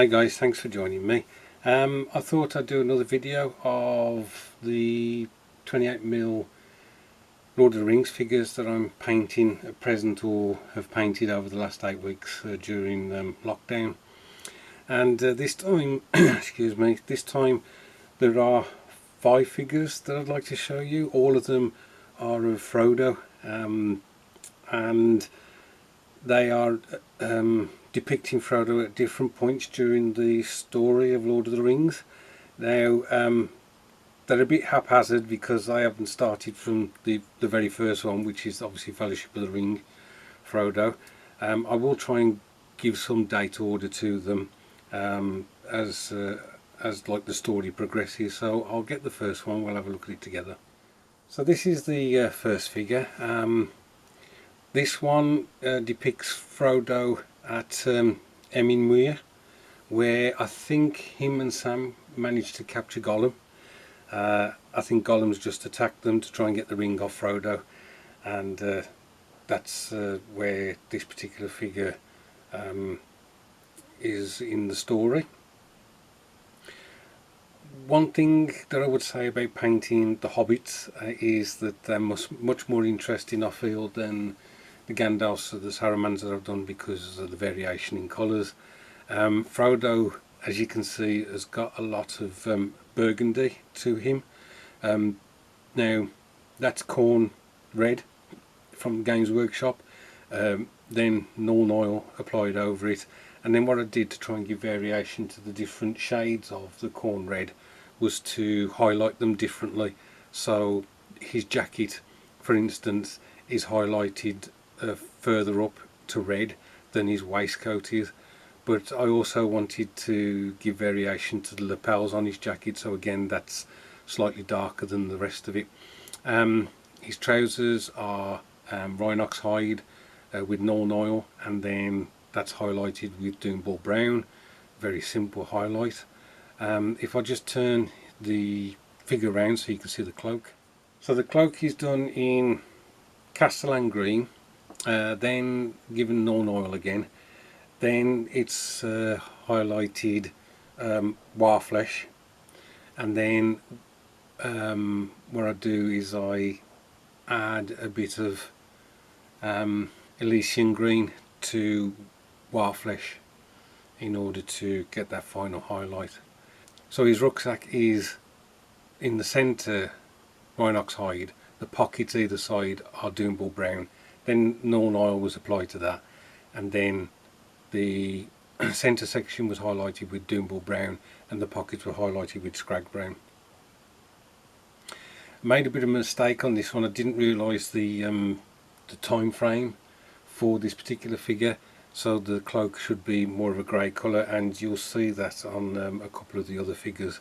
Hi guys, thanks for joining me. I thought I'd do another video of the 28mm Lord of the Rings figures that I'm painting at present or have painted over the last 8 weeks during lockdown. And this time, excuse me, this time there are 5 figures that I'd like to show you. All of them are of Frodo, and they are depicting Frodo at different points during the story of Lord of the Rings. Now, they're a bit haphazard because I haven't started from the very first one, which is obviously Fellowship of the Ring, Frodo. I will try and give some date order to them as like the story progresses. So I'll get the first one, we'll have a look at it together. So this is the first figure. This one depicts Frodo at Emyn Muir, where I think him and Sam managed to capture Gollum. I think Gollum's just attacked them to try and get the ring off Frodo, and that's where this particular figure is in the story. One thing that I would say about painting the hobbits is that they're much more interesting, I feel, than the Gandalfs or the Saurons that I've done because of the variation in colours. Frodo, as you can see, has got a lot of burgundy to him. Now that's corn red from Games Workshop, then Norn oil applied over it, and then what I did to try and give variation to the different shades of the corn red was to highlight them differently. So his jacket, for instance, is highlighted further up to red than his waistcoat is, but I also wanted to give variation to the lapels on his jacket, so again that's slightly darker than the rest of it. His trousers are Rhinox hide with Norn oil, and then that's highlighted with Doomball brown. Very simple highlight. If I just turn the figure around so you can see the cloak. So the cloak is done in Castellan green, then given Norn oil again, then it's highlighted Warflesh, and then what I do is I add a bit of Elysian green to Warflesh in order to get that final highlight. So his rucksack is in the centre Rhinox hide, the pockets either side are Doomball brown, then Norn oil was applied to that, and then the centre section was highlighted with Doomball brown and the pockets were highlighted with Scrag brown. I made a bit of a mistake on this one. I didn't realise the time frame for this particular figure, so the cloak should be more of a grey colour, and you'll see that on a couple of the other figures.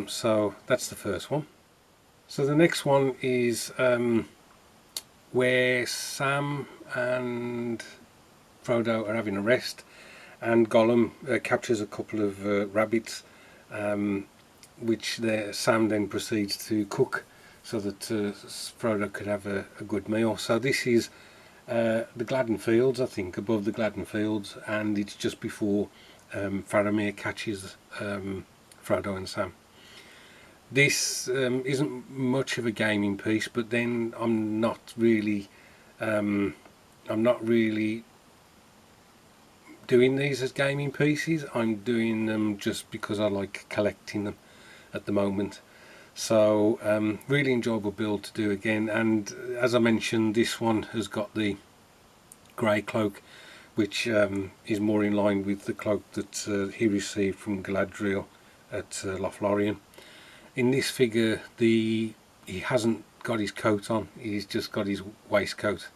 So that's the first one. So the next one is where Sam and Frodo are having a rest, and Gollum captures a couple of rabbits, which Sam then proceeds to cook so that Frodo could have a good meal. So this is the Gladden Fields, I think, above the Gladden Fields, and it's just before Faramir catches Frodo and Sam. This isn't much of a gaming piece, but then I'm not really doing these as gaming pieces. I'm doing them just because I like collecting them at the moment. So really enjoyable build to do again, and as I mentioned, this one has got the grey cloak, which is more in line with the cloak that he received from Galadriel at Lothlorien. In this figure he hasn't got his coat on, he's just got his waistcoat,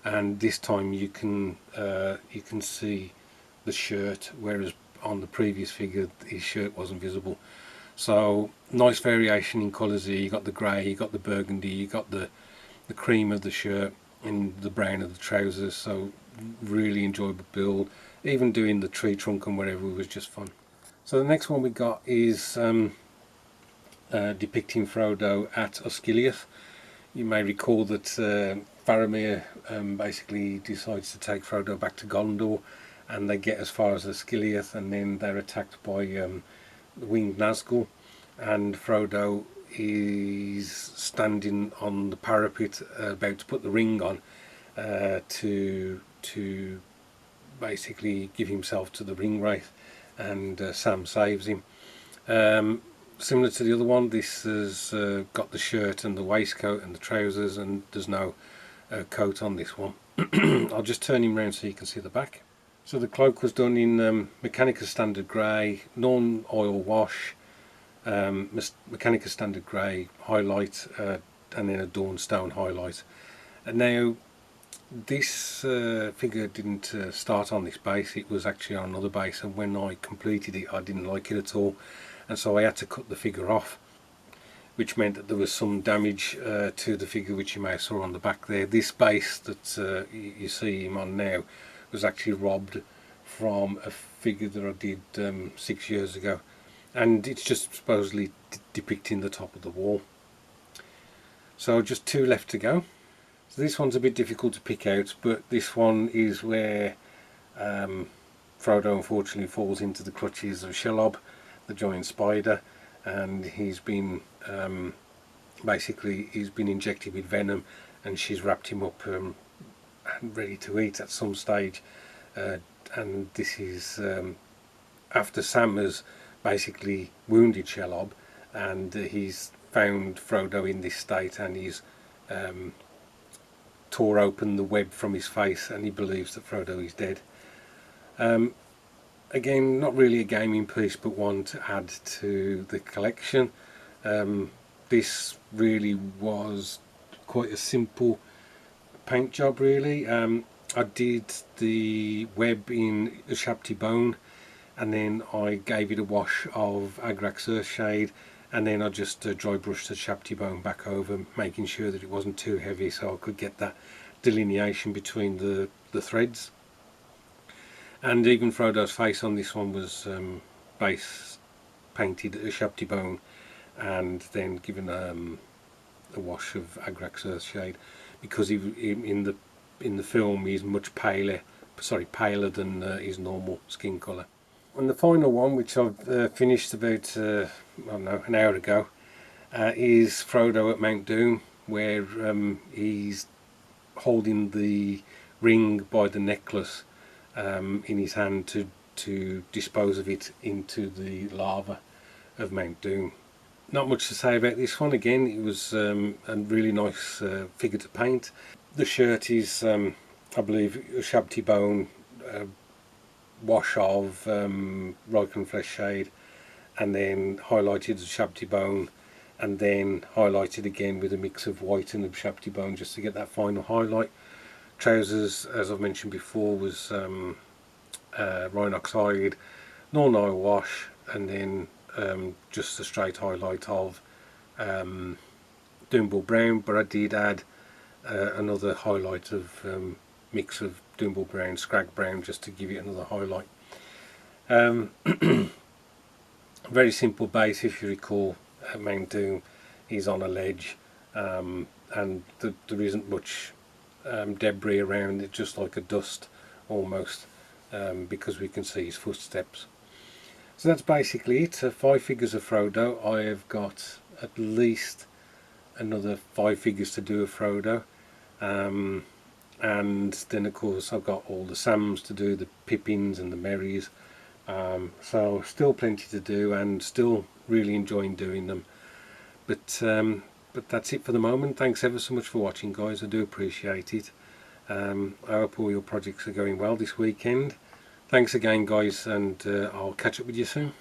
and this time you can see the shirt, whereas on the previous figure his shirt wasn't visible. So nice variation in colours here. You got the grey, you got the burgundy, you got the cream of the shirt and the brown of the trousers. So really enjoyable build. Even doing the tree trunk and whatever was just fun. So the next one we got is depicting Frodo at Osgiliath. You may recall that Faramir basically decides to take Frodo back to Gondor, and they get as far as the Skilliath, and then they're attacked by the winged Nazgul, and Frodo is standing on the parapet about to put the ring on to basically give himself to the ring wraith, and Sam saves him. Similar to the other one, this has got the shirt and the waistcoat and the trousers, and there's no coat on this one. I'll just turn him round so you can see the back. So the cloak was done in Mechanica Standard Grey, non-oil wash, Mechanica Standard Grey highlight, and then a Dawnstone highlight. And now this figure didn't start on this base, it was actually on another base, and when I completed it I didn't like it at all, and so I had to cut the figure off, which meant that there was some damage to the figure, which you may have saw on the back there. This base that you see him on now was actually robbed from a figure that I did 6 years ago, and it's just supposedly depicting the top of the wall. So just 2 left to go. So this one's a bit difficult to pick out, but this one is where Frodo unfortunately falls into the clutches of Shelob, the giant spider, and he's been basically he's been injected with venom, and she's wrapped him up and ready to eat at some stage. And this is after Sam has basically wounded Shelob, and he's found Frodo in this state, and he's tore open the web from his face, and he believes that Frodo is dead. Again, not really a gaming piece, but one to add to the collection. This really was quite a simple paint job, really. I did the web in Ushabti Bone, and then I gave it a wash of Agrax Earthshade, and then I just dry brushed the Ushabti Bone back over, making sure that it wasn't too heavy so I could get that delineation between the threads. And even Frodo's face on this one was base painted Ushabti Bone, and then given a wash of Agrax Earthshade, because in the film he's much paler paler than his normal skin colour. And the final one, which I've finished about I don't know, an hour ago, is Frodo at Mount Doom, where he's holding the ring by the necklace in his hand to dispose of it into the lava of Mount Doom. Not much to say about this one. Again, it was a really nice figure to paint. The shirt is I believe Ushabti Bone, wash of Reichenflesch shade, and then highlighted Ushabti Bone, and then highlighted again with a mix of white and Ushabti Bone just to get that final highlight. Trousers, as I've mentioned before, was Rhinox hide, non-oil wash, and then just a straight highlight of Doomball Brown, but I did add another highlight of mix of Doomball Brown, Scrag Brown, just to give it another highlight. Very simple base, if you recall. Mount Doom is on a ledge, and there isn't much debris around it, just like a dust almost, because we can see his footsteps. So that's basically it. 5 figures of Frodo. I have got at least another 5 figures to do of Frodo, and then of course I've got all the Sams to do, the Pippins and the Merrys, so still plenty to do, and still really enjoying doing them. But that's it for the moment. Thanks ever so much for watching, guys. I do appreciate it. I hope all your projects are going well this weekend. Thanks again, guys, and I'll catch up with you soon.